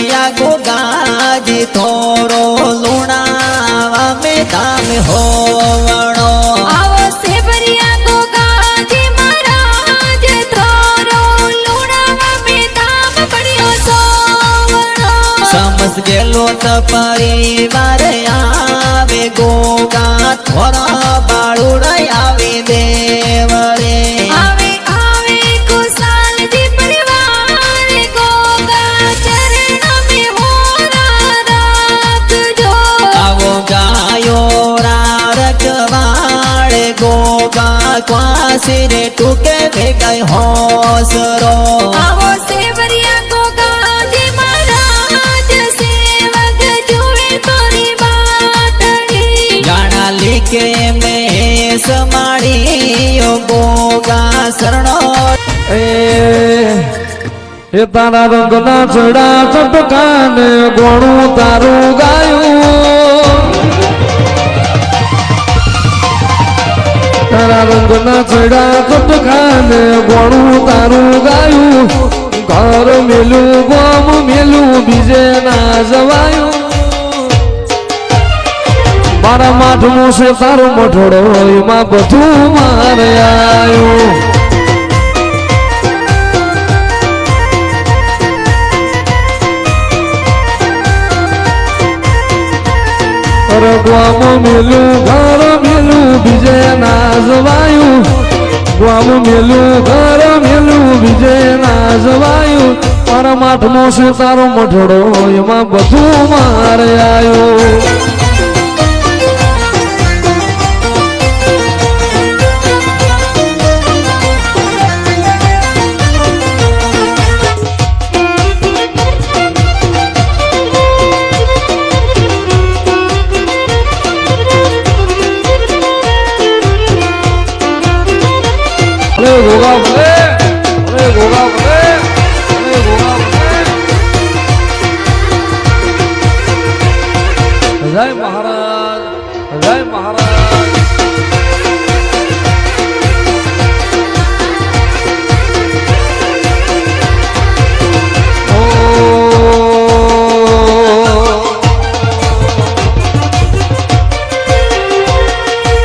सेवरिया गोगाजी थोड़ो लूणावा में धाम होवणो आवो सेवरिया गोगाजी महाराज थोड़ो लूणावा में धाम पड़ियो सोवणो समझ गेलो त परिवार आवे गोगा थोड़ा बाळुड़ आवे देवरे आवे आवे कुशाल जी परिवार गोगा चरण में होरा राखजो आवो गायो रखवाड़े गोगा क्वासी रे टूके भेगाई होसरो आवो सेवरिया गोगाजी महाराज सेवक जुए तोरी बाटड़ी गाना लिखे में समाड़ी गोगा शरणो એ તારા રંગના છડા ચટકાને ગોણું તારું ગાયું તારા રંગના છડા ચટકાને ગોણું તારું ગાયું ઘર મેલું ગોમ મેલું બીજે ના જવાયું મારા માઠનું છે તારું મઠડો એમાં બધું મારે આવ્યું ગ્વામ મેલું ઘર મેલું બીજે ના જવાયું ગ્વામ મેલું ઘર મેલું બીજે ના જવાયું મારા માઠનો છે તારો મઠડો એમાં બધું મારે આવ્યો गोगा बोले अरे गोगा बोले अरे गोगा बोले जय महाराज